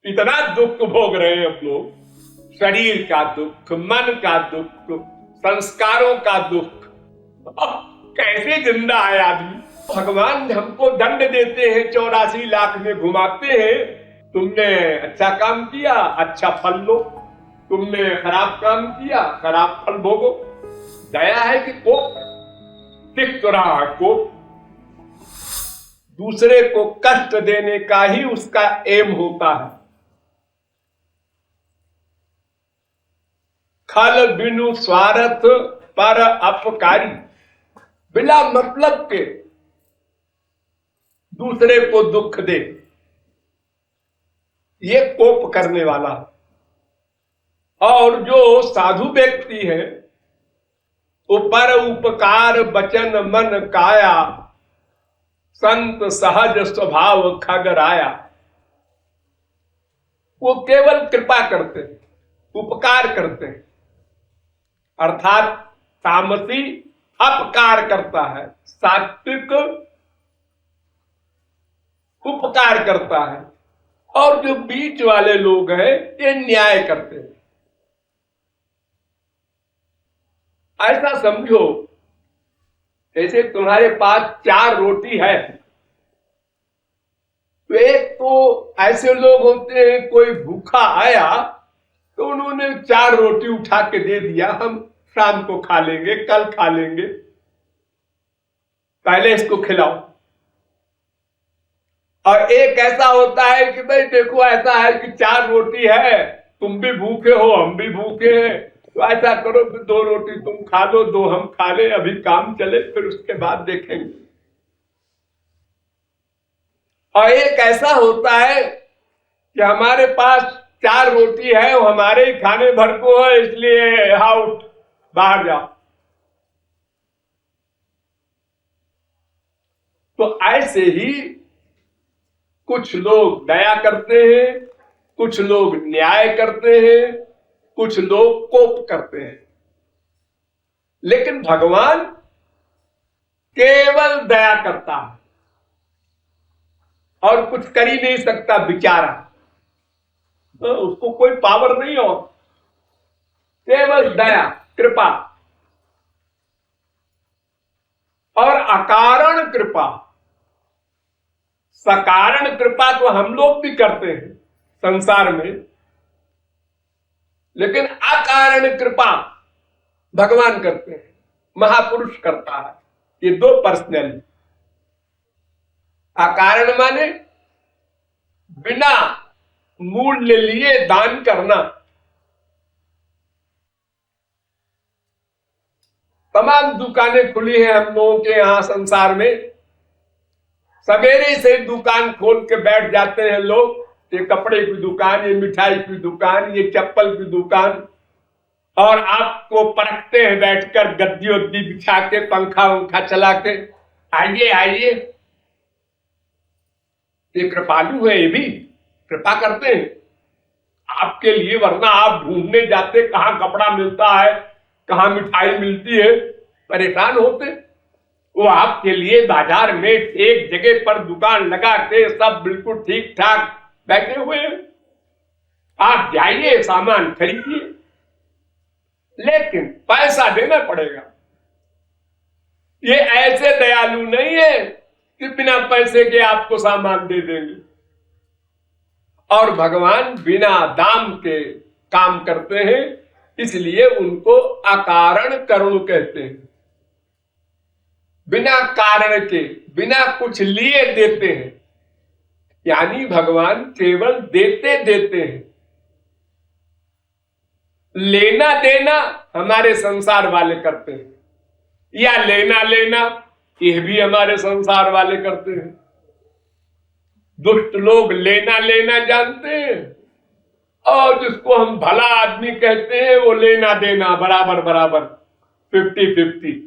इतना दुख भोग रहे हैं हम लोग, शरीर का दुख, मन का दुख, संस्कारों का दुख। कैसे जिंदा है आदमी। भगवान हमको दंड देते हैं, 84 लाख में घुमाते हैं। तुमने अच्छा काम किया, अच्छा फल लो। तुमने खराब काम किया, खराब फल भोगो। दया है कि कोप दिख तो रहा है, कोप दूसरे को कष्ट देने का ही उसका एम होता है। खल बिनु स्वार्थ पर अपकारी, बिना मतलब के दूसरे को दुख दे, ये कोप करने वाला। और जो साधु व्यक्ति है वो पर उपकार वचन मन काया, संत सहज स्वभाव खगराया। वो केवल कृपा करते हैं, उपकार करते हैं। अर्थात तामसी अपकार करता है, सात्विक उपकार करता है। और जो बीच वाले लोग हैं ये न्याय करते हैं। ऐसा समझो जैसे तुम्हारे पास 4 रोटी है, तो एक तो ऐसे लोग होते हैं, कोई भूखा आया तो उन्होंने 4 रोटी उठा के दे दिया, हम शाम को खा लेंगे, कल खा लेंगे, पहले इसको खिलाओ। और एक ऐसा होता है कि भाई देखो ऐसा है कि 4 रोटी है, तुम भी भूखे हो, हम भी भूखे हैं, तो ऐसा करो 2 रोटी तुम खा लो, 2 हम खा ले, अभी काम चले, फिर उसके बाद देखेंगे। और एक ऐसा होता है कि हमारे पास 4 रोटी है, वो हमारे ही खाने भर को है, इसलिए आउट, बाहर जाओ। तो ऐसे ही कुछ लोग दया करते हैं, कुछ लोग न्याय करते हैं, कुछ लोग कोप करते हैं। लेकिन भगवान केवल दया करता है और कुछ कर ही नहीं सकता बेचारा, तो उसको कोई पावर नहीं, और केवल दया कृपा और अकारण कृपा। सकारण कृपा तो हम लोग भी करते हैं संसार में, लेकिन अकारण कृपा भगवान करते हैं, महापुरुष करता है। ये 2 पर्सनल। अकारण माने बिना मूल्य लिए दान करना। तमाम दुकानें खुली हैं हम लोगों के यहां संसार में, सवेरे से दुकान खोल के बैठ जाते हैं लोग। ये कपड़े की दुकान, ये मिठाई की दुकान, ये चप्पल की दुकान, और आपको परखते हैं बैठकर गद्दी उद्दी बिछा के, पंखा उंखा चला के, आइए आइए। ये कृपालु है, ये भी कृपा करते हैं आपके लिए, वरना आप ढूंढने जाते कहां कपड़ा मिलता है, कहां मिठाई मिलती है, परेशान होते। वो आपके लिए बाजार में एक जगह पर दुकान लगा के सब बिल्कुल ठीक ठाक बैठे हुए हैं। आप जाइए, सामान खरीदिए, लेकिन पैसा देना पड़ेगा। ये ऐसे दयालु नहीं है कि बिना पैसे के आपको सामान दे देंगे। और भगवान बिना दाम के काम करते हैं, इसलिए उनको अकारण करुण कहते हैं। बिना कारण के, बिना कुछ लिए देते हैं, यानी भगवान केवल देते देते हैं। लेना देना हमारे संसार वाले करते हैं, या लेना लेना यह भी हमारे संसार वाले करते हैं। दुष्ट लोग लेना लेना जानते हैं, और जिसको हम भला आदमी कहते हैं वो लेना देना बराबर बराबर, 50-50।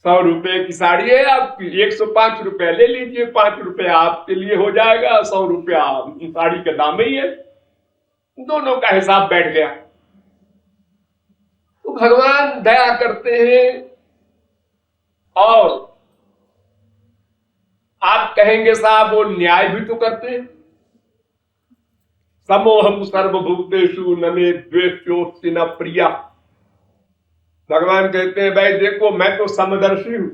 100 रुपए की साड़ी है आपकी, 105 रुपए ले लीजिए, 5 रुपए आपके लिए हो जाएगा, 100 रुपया साड़ी का दाम ही है, दोनों का हिसाब बैठ गया। तो भगवान दया करते हैं। और आप कहेंगे साहब वो न्याय भी तो करते हैं। समोहम सर्वभूतेषु न मे द्वेष्योऽस्ति न प्रिया। भगवान कहते हैं भाई देखो मैं तो समदर्शी हूं,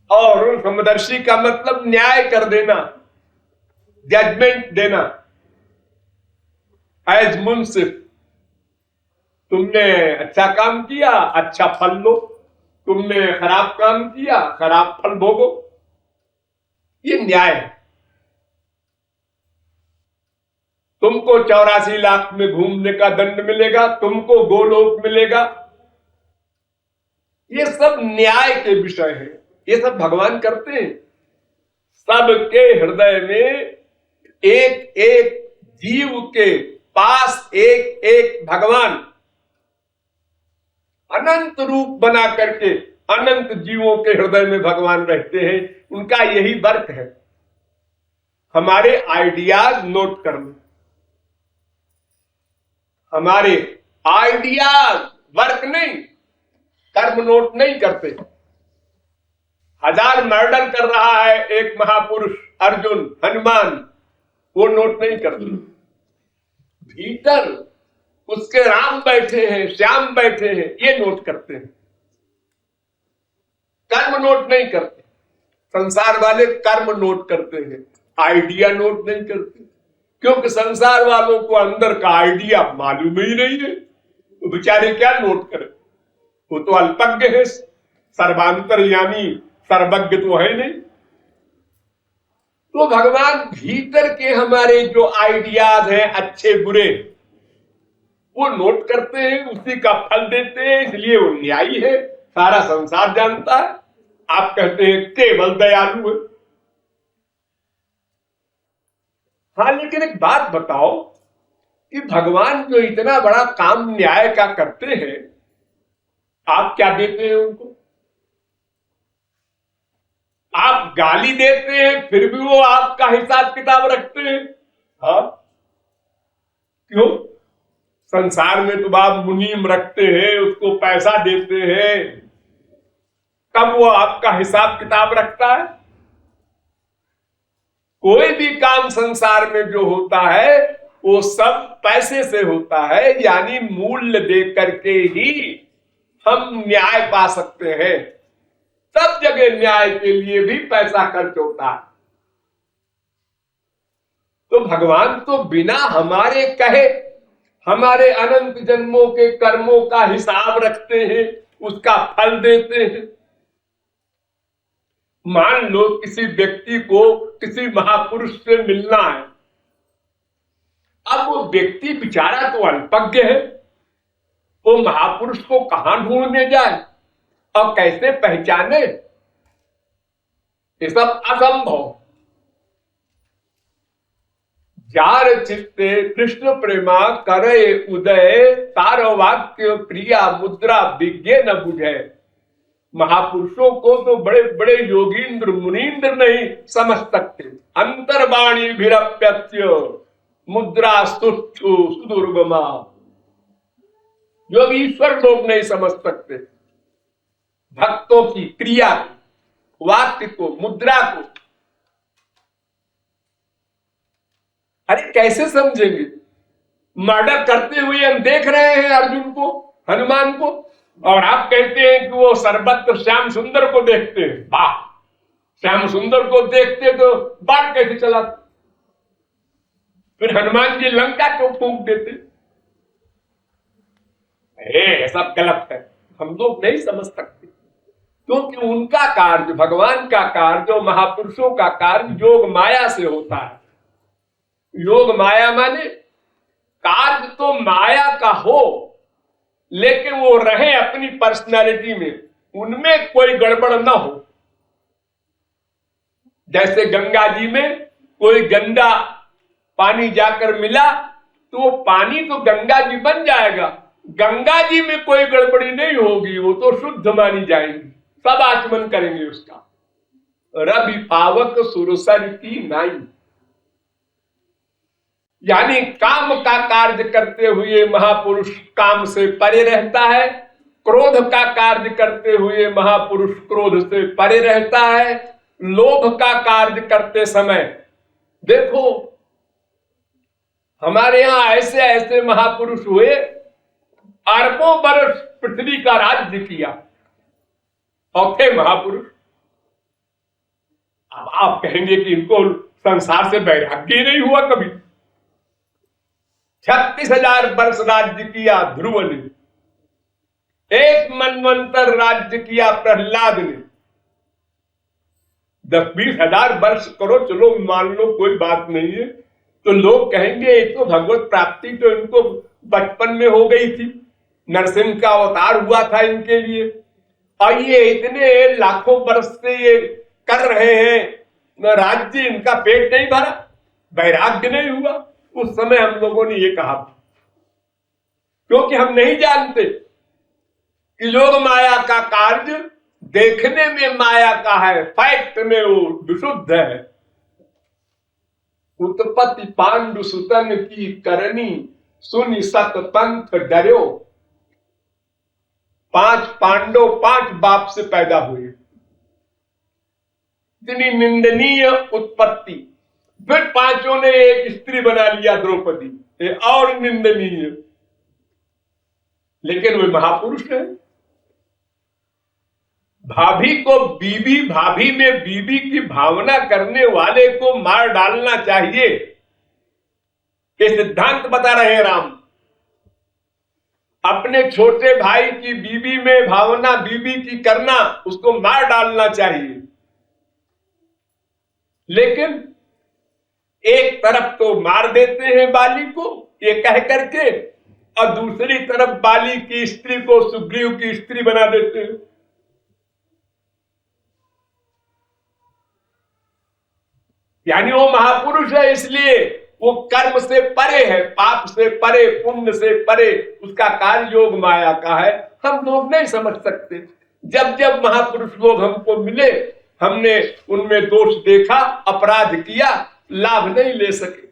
और समदर्शी का मतलब न्याय कर देना, जजमेंट देना। एज मुंसिफ, तुमने अच्छा काम किया अच्छा फल लो, तुमने खराब काम किया खराब फल भोगो, ये न्याय है। तुमको 84 लाख में घूमने का दंड मिलेगा, तुमको गोलोक मिलेगा। ये सब न्याय के विषय है, ये सब भगवान करते हैं। सबके हृदय में एक एक जीव के पास एक एक भगवान अनंत रूप बना करके अनंत जीवों के हृदय में भगवान रहते हैं। उनका यही वर्क है, हमारे आइडियाज नोट करना। हमारे आइडियाज वर्क नहीं, कर्म नोट नहीं करते। 1000 मर्डर कर रहा है एक महापुरुष अर्जुन हनुमान, वो नोट नहीं करते। भीतर उसके राम बैठे हैं, श्याम बैठे हैं, ये नोट करते हैं, कर्म नोट नहीं करते। संसार वाले कर्म नोट करते हैं, आइडिया नोट नहीं करते, क्योंकि संसार वालों को अंदर का आइडिया मालूम ही नहीं है, तो बेचारे क्या नोट करें। वो तो अल्पज्ञ है, सर्वांतरयामी सर्वज्ञ तो है नहीं। तो भगवान भीतर के हमारे जो आइडियाज हैं अच्छे बुरे, वो नोट करते हैं, उसी का फल देते हैं, इसलिए वो न्यायी है, सारा संसार जानता है। आप कहते हैं केवल दयालु है। हाँ, लेकिन एक बात बताओ कि भगवान जो इतना बड़ा काम न्याय का करते हैं, आप क्या देते हैं उनको? आप गाली देते हैं फिर भी वो आपका हिसाब किताब रखते हैं। हाँ, क्यों? संसार में तो आप मुनीम रखते हैं, उसको पैसा देते हैं, तब वो आपका हिसाब किताब रखता है। कोई भी काम संसार में जो होता है वो सब पैसे से होता है, यानी मूल्य दे करके ही हम न्याय पा सकते हैं। सब जगह न्याय के लिए भी पैसा खर्च होता है। तो भगवान तो बिना हमारे कहे हमारे अनंत जन्मों के कर्मों का हिसाब रखते हैं, उसका फल देते हैं। मान लो किसी व्यक्ति को किसी महापुरुष से मिलना है, अब वो व्यक्ति बेचारा तो अल्पज्ञ है, वो महापुरुष को कहां ढूंढने जाए और कैसे पहचाने? ये सब असंभव। जार चित्ते कृष्ण प्रेमा करे उदय, तार वाक्य प्रिया मुद्रा विज्ञे न बुझे। महापुरुषों को तो बड़े बड़े योगींद्र मुनींद्र नहीं समझ सकते। अंतर्वाणी भिरप्यस्य मुद्रा स्तुष्टु सुदुर्गमा, जो ईश्वर लोग नहीं समझ सकते। भक्तों की क्रिया को, वाक्य को, मुद्रा को, अरे कैसे समझेंगे? मर्डर करते हुए हम देख रहे हैं अर्जुन को, हनुमान को, और आप कहते हैं कि वो सर्वत्र श्याम सुंदर को देखते हैं। वाह, श्याम सुंदर को देखते तो बाढ़ कैसे चलाते? फिर हनुमान जी लंका क्यों फूंक देते? सब गलत है, हम लोग नहीं समझ सकते, क्योंकि उनका कार्य, भगवान का कार्य, जो महापुरुषों का कार्य योग माया से होता है। योग माया माने कार्य तो माया का हो, लेकिन वो रहे अपनी पर्सनालिटी में, उनमें कोई गड़बड़ ना हो। जैसे गंगा जी में कोई गंदा पानी जाकर मिला तो वो पानी तो गंगा जी बन जाएगा, गंगा जी में कोई गड़बड़ी नहीं होगी, वो तो शुद्ध मानी जाएंगी, सब आचमन करेंगे उसका। रवि पावक सुरसर की नाई, यानी काम का कार्य करते हुए महापुरुष काम से परे रहता है, क्रोध का कार्य करते हुए महापुरुष क्रोध से परे रहता है, लोभ का कार्य करते समय देखो हमारे यहां ऐसे ऐसे महापुरुष हुए, अरबों बरस पृथ्वी का राज्य किया और थे महापुरुष। अब आप कहेंगे कि इनको संसार से वैराग्य ही नहीं हुआ कभी। 36,000 वर्ष राज्य किया ध्रुव ने, एक मनवंतर राज्य किया प्रहलाद ने। 10-20 हजार वर्ष करो, चलो मान लो कोई बात नहीं है, तो लोग कहेंगे एक तो भगवत प्राप्ति तो इनको बचपन में हो गई थी, नरसिंह का अवतार हुआ था इनके लिए, और ये इतने लाखों वर्ष से ये कर रहे हैं, राज्य इनका पेट नहीं भरा, वैराग्य नहीं हुआ। उस समय हम लोगों ने ये कहा, क्योंकि हम नहीं जानते कि योग माया का कार्य देखने में माया का है, फैक्ट में वो विशुद्ध है। उत्पत्ति पांडु सुतन की करनी, सुनि सत पंथ डर्यो। 5 पांडव 5 बाप से पैदा हुए, इतनी निंदनीय उत्पत्ति। फिर 5 ने एक स्त्री बना लिया द्रौपदी, ये और निंदनीय, लेकिन वे महापुरुष है। भाभी को बीबी, भाभी में बीबी की भावना करने वाले को मार डालना चाहिए, ये सिद्धांत बता रहे हैं राम। अपने छोटे भाई की बीबी में भावना बीबी की करना, उसको मार डालना चाहिए। लेकिन एक तरफ तो मार देते हैं बाली को ये कह करके, और दूसरी तरफ बाली की स्त्री को सुग्रीव की स्त्री बना देते हैं। यानी वो महापुरुष है, इसलिए वो कर्म से परे है, पाप से परे, पुण्य से परे, उसका कार्य योग माया का है। हम लोग नहीं समझ सकते। जब जब महापुरुष लोग हमको मिले, हमने उनमें दोष देखा, अपराध किया, लाभ नहीं ले सके।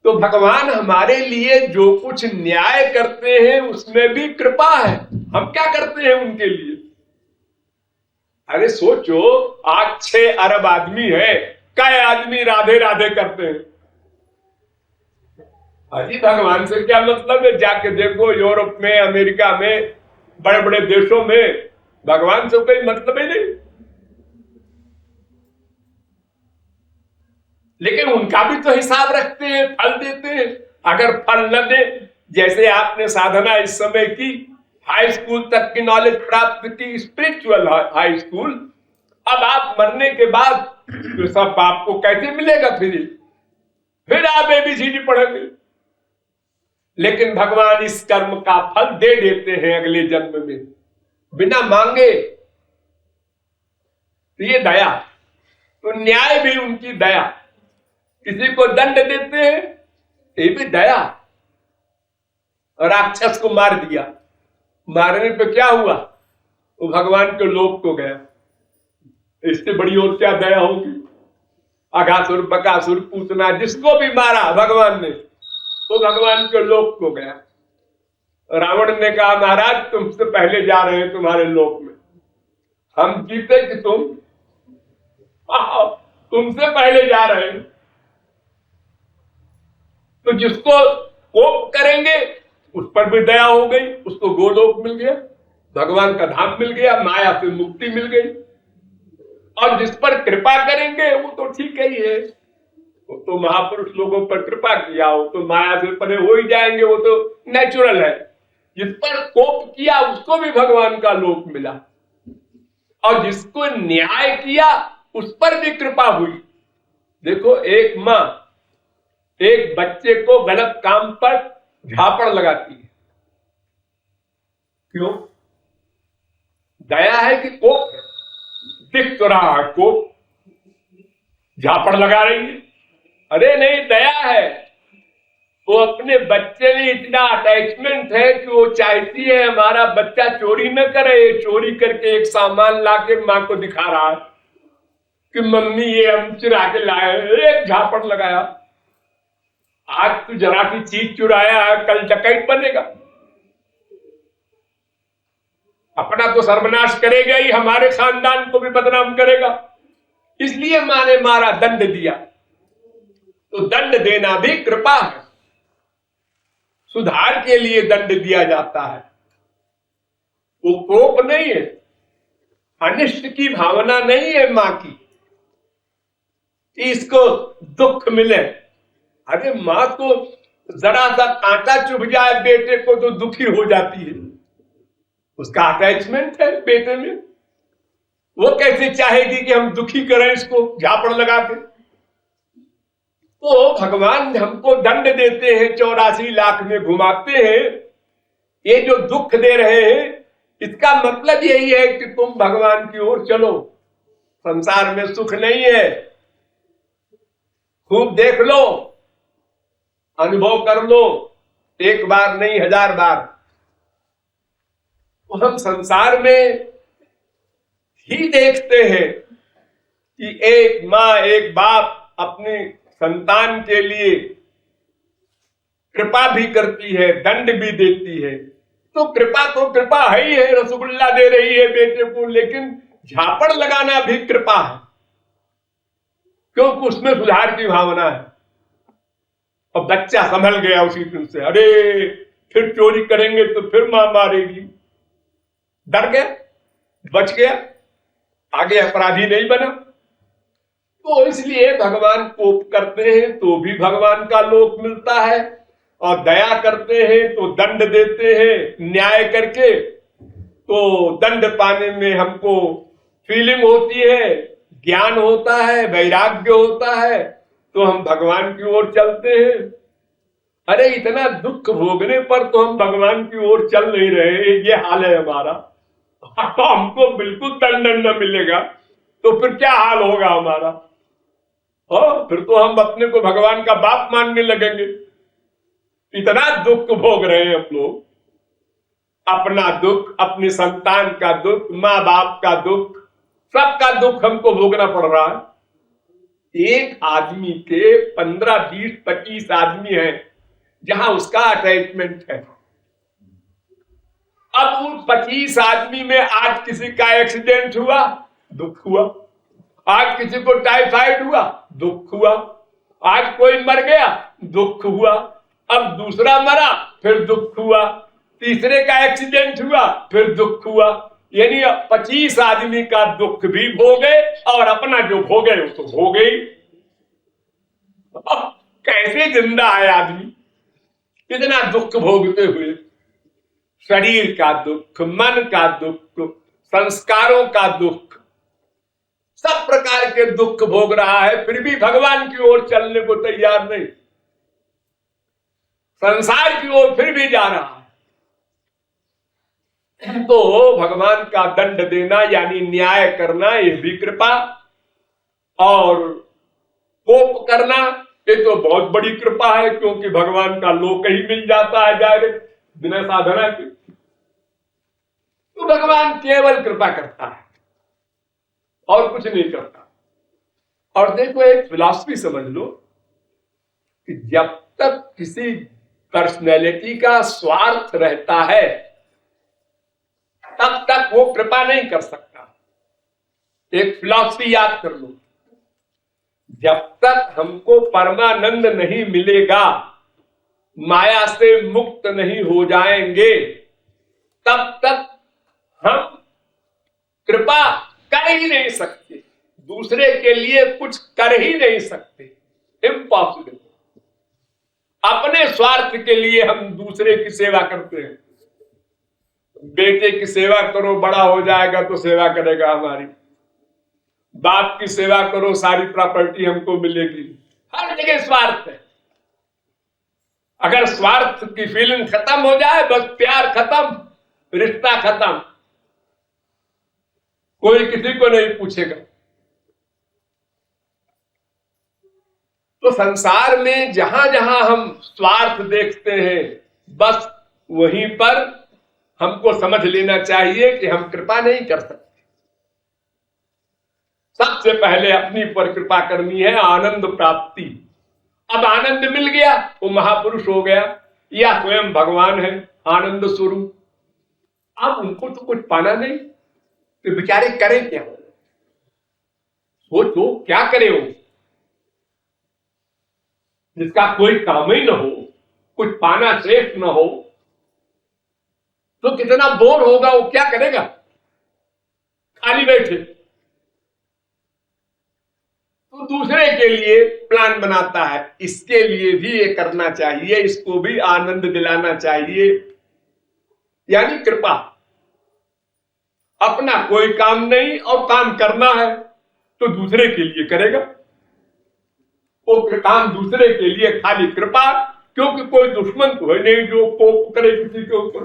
तो भगवान हमारे लिए जो कुछ न्याय करते हैं उसमें भी कृपा है। हम क्या करते हैं उनके लिए? अरे सोचो, आज 6 अरब आदमी है, कई आदमी राधे राधे करते हैं। अजी भगवान से क्या मतलब है? जाके देखो यूरोप में, अमेरिका में, बड़े बड़े देशों में भगवान से कोई मतलब ही नहीं। लेकिन उनका भी तो हिसाब रखते हैं, फल देते हैं। अगर फल न दे, जैसे आपने साधना इस समय की, हाई स्कूल तक की नॉलेज प्राप्त की, स्पिरिचुअल हाई स्कूल, अब आप मरने के बाद तो सब आपको कैसे मिलेगा? फिर आप ABCD पढ़ेंगे। लेकिन भगवान इस कर्म का फल दे देते हैं अगले जन्म में, बिना मांगे। तो ये दया, तो न्याय भी उनकी दया। किसी को दंड देते हैं, ये भी दया। राक्षस को मार दिया, मारने पे क्या हुआ? वो भगवान के लोक को गया। इससे बड़ी और क्या दया होगी? अघासुर, बकासुर, पूतना, जिसको भी मारा भगवान ने, वो भगवान के लोक को गया। रावण ने कहा, महाराज तुमसे पहले जा रहे हैं तुम्हारे लोक में, हम जीते कि तुमसे पहले जा रहे हैं। तो जिसको कोप करेंगे उस पर भी दया हो गई, उसको गोलोक मिल गया, भगवान का धाम मिल गया, माया से मुक्ति मिल गई। और जिस पर कृपा करेंगे वो तो ठीक ही है, वो तो महापुरुष लोगों पर कृपा किया, वो तो माया से परे हो ही जाएंगे, वो तो नेचुरल है। जिस पर कोप किया उसको भी भगवान का लोक मिला, और जिसको न्याय किया उस पर भी कृपा हुई। देखो, एक मां एक बच्चे को गलत काम पर झापड़ लगाती है, क्यों? दया है कि कोप है? दिख तो रहा है कोप, झापड़ लगा रही है। अरे नहीं, दया है। वो अपने बच्चे में इतना अटैचमेंट है कि वो चाहती है हमारा बच्चा चोरी न करे। चोरी करके एक सामान लाके मां को दिखा रहा है कि मम्मी ये हम चुरा के लाए, एक झापड़ लगाया। आज तू जरा सी चीज चुराया है, कल डकैत बनेगा। अपना तो सर्वनाश करेगा ही, हमारे खानदान को भी बदनाम करेगा। इसलिए मां ने मारा, दंड दिया। तो दंड देना भी कृपा है। सुधार के लिए दंड दिया जाता है, वो कोप नहीं है, अनिष्ट की भावना नहीं है मां की कि इसको दुख मिले। अरे मां तो जरा सा कांटा चुभ जाए बेटे को तो दुखी हो जाती है, उसका अटैचमेंट है बेटे में। वो कैसे चाहेगी कि हम दुखी करें इसको झापड़ लगा के। तो भगवान हमको दंड देते हैं, 84 लाख में घुमाते हैं, ये जो दुख दे रहे हैं इसका मतलब यही है कि तुम भगवान की ओर चलो। संसार में सुख नहीं है, खूब देख लो, अनुभव कर लो, एक बार नहीं 1000 बार। तो हम संसार में ही देखते हैं कि एक मां एक बाप अपनी संतान के लिए कृपा भी करती है, दंड भी देती है। तो कृपा है ही है, रसगुल्ला दे रही है बेटे को, लेकिन झापड़ लगाना भी कृपा है, क्योंकि उसमें सुधार की भावना है। और बच्चा संभल गया उसी दिन से, अरे फिर चोरी करेंगे तो फिर मां मारेगी, डर गया, बच गया, आगे अपराधी नहीं बना। तो इसलिए भगवान कोप करते हैं तो भी भगवान का लोक मिलता है, और दया करते हैं तो दंड देते हैं न्याय करके। तो दंड पाने में हमको फीलिंग होती है, ज्ञान होता है, वैराग्य होता है, तो हम भगवान की ओर चलते हैं। अरे इतना दुख भोगने पर तो हम भगवान की ओर चल नहीं रहे, ये हाल है हमारा। तो हमको बिल्कुल दंड न मिलेगा तो फिर क्या हाल होगा हमारा। फिर तो हम अपने को भगवान का बाप मानने लगेंगे। इतना दुख भोग रहे हैं हम लोग, अपना दुख, अपनी संतान का दुख, माँ बाप का दुख, सबका दुख हमको भोगना पड़ रहा है। एक आदमी के 15, 20, 25 आदमी हैं जहां उसका अटैचमेंट है। अब उन 25 आदमी में आज किसी का एक्सीडेंट हुआ, दुख हुआ। आज किसी को टाइफाइड हुआ, दुख हुआ। आज कोई मर गया, दुख हुआ। अब दूसरा मरा, फिर दुख हुआ। तीसरे का एक्सीडेंट हुआ, फिर दुख हुआ। यानी 25 आदमी का दुख भी भोगे और अपना जो भोगे वो तो भोगे ही। कैसे जिंदा है आदमी इतना दुख भोगते हुए। शरीर का दुख, मन का दुख, संस्कारों का दुख, सब प्रकार के दुख भोग रहा है, फिर भी भगवान की ओर चलने को तैयार नहीं, संसार की ओर फिर भी जा रहा है। तो भगवान का दंड देना यानी न्याय करना, ये भी कृपा। और कोप करना, ये तो बहुत बड़ी कृपा है, क्योंकि भगवान का लोक ही मिल जाता है डायरेक्ट बिना साधना के। तो भगवान केवल कृपा करता है और कुछ नहीं करता। और देखो एक फिलॉसफी समझ लो कि जब तक किसी पर्सनैलिटी का स्वार्थ रहता है तब तक वो कृपा नहीं कर सकता। एक फिलॉसफी याद कर लो, जब तक हमको परमानंद नहीं मिलेगा, माया से मुक्त नहीं हो जाएंगे, तब तक हम कृपा कर ही नहीं सकते, दूसरे के लिए कुछ कर ही नहीं सकते, इम्पॉसिबल। अपने स्वार्थ के लिए हम दूसरे की सेवा करते हैं। बेटे की सेवा करो, बड़ा हो जाएगा तो सेवा करेगा हमारी। बाप की सेवा करो, सारी प्रॉपर्टी हमको मिलेगी। हर जगह स्वार्थ है। अगर स्वार्थ की फीलिंग खत्म हो जाए, बस प्यार खत्म, रिश्ता खत्म, कोई किसी को नहीं पूछेगा। तो संसार में जहां जहां हम स्वार्थ देखते हैं, बस वहीं पर हमको समझ लेना चाहिए कि हम कृपा नहीं कर सकते। सबसे पहले अपनी पर कृपा करनी है, आनंद प्राप्ति। अब आनंद मिल गया, वो महापुरुष हो गया या स्वयं भगवान है आनंद स्वरूप। अब उनको तो कुछ पाना नहीं, तो बेचारे करें क्या? सोचो क्या करे वो। जिसका कोई काम ही न हो, कुछ पाना शेष न हो, तो कितना बोर होगा, वो क्या करेगा, खाली बैठे। तो दूसरे के लिए प्लान बनाता है, इसके लिए भी ये करना चाहिए, इसको भी आनंद दिलाना चाहिए, यानी कृपा। अपना कोई काम नहीं और काम करना है तो दूसरे के लिए करेगा, वो काम दूसरे के लिए खाली कृपा, क्योंकि कोई दुश्मन तो है नहीं जो कोप करे किसी के ऊपर।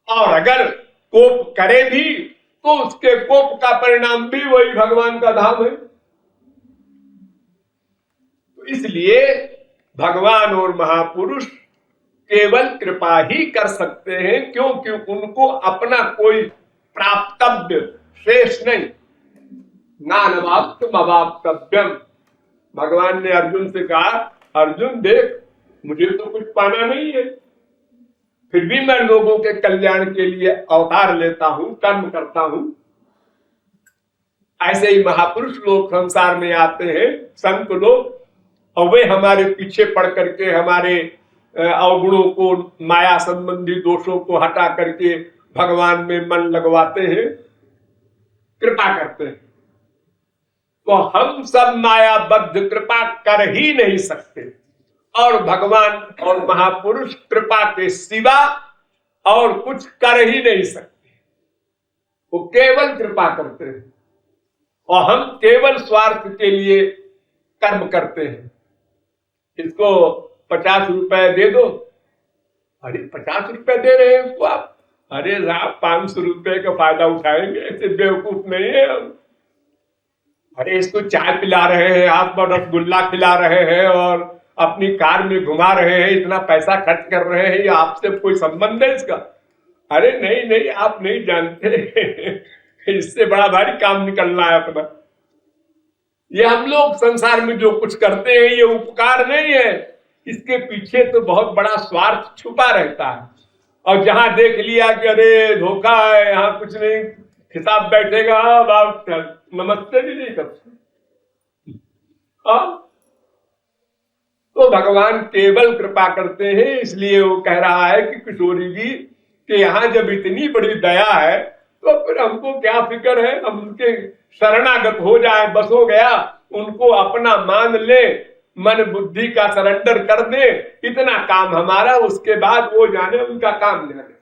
और अगर कोप करे भी तो उसके कोप का परिणाम भी वही भगवान का धाम है। तो इसलिए भगवान और महापुरुष केवल कृपा ही कर सकते हैं, क्योंकि उनको अपना कोई प्राप्तव्य शेष नहीं। नानवाप्तम अवाप्तव्यम। भगवान ने अर्जुन से कहा, अर्जुन देख, मुझे तो कुछ पाना नहीं है, फिर भी मैं लोगों के कल्याण के लिए अवतार लेता हूं, कर्म करता हूं। ऐसे ही महापुरुष लोग संसार में आते हैं, संत लोग, और वे हमारे पीछे पड़ करके हमारे अवगुणों को, माया संबंधी दोषों को हटा करके भगवान में मन लगवाते हैं, कृपा करते हैं। तो हम सब मायाबद्ध कृपा कर ही नहीं सकते, और भगवान और महापुरुष कृपा के सिवा और कुछ कर ही नहीं सकते। वो केवल कृपा करते हैं और हम केवल स्वार्थ के लिए कर्म करते हैं। इसको 50 रुपए दे दो, अरे 50 रुपए दे रहे हैं उसको आप, अरे साहब 500 रुपए का फायदा उठाएंगे, ऐसे बेवकूफ नहीं है हम। अरे इसको चाय पिला रहे हैं, हाथ पर रसगुल्ला खिला रहे हैं और अपनी कार में घुमा रहे हैं, इतना पैसा खर्च कर रहे हैं, ये आपसे कोई संबंध है इसका? अरे नहीं नहीं, आप नहीं जानते इससे बड़ा भारी काम निकलना है अपना। ये हम लोग संसार में जो कुछ करते हैं ये उपकार नहीं है, इसके पीछे तो बहुत बड़ा स्वार्थ छुपा रहता है। और जहां देख लिया कि अरे धोखा है, यहाँ कुछ नहीं, हिसाब बैठेगा, आप नमस्ते भी नहीं करते। तो भगवान केवल कृपा करते हैं, इसलिए वो कह रहा है कि किशोरी जी कि यहाँ जब इतनी बड़ी दया है तो फिर हमको क्या फिक्र है, हम उनके शरणागत हो जाए, बस हो गया, उनको अपना मान ले, मन बुद्धि का सरेंडर कर दे, इतना काम हमारा, उसके बाद वो जाने उनका काम जाने।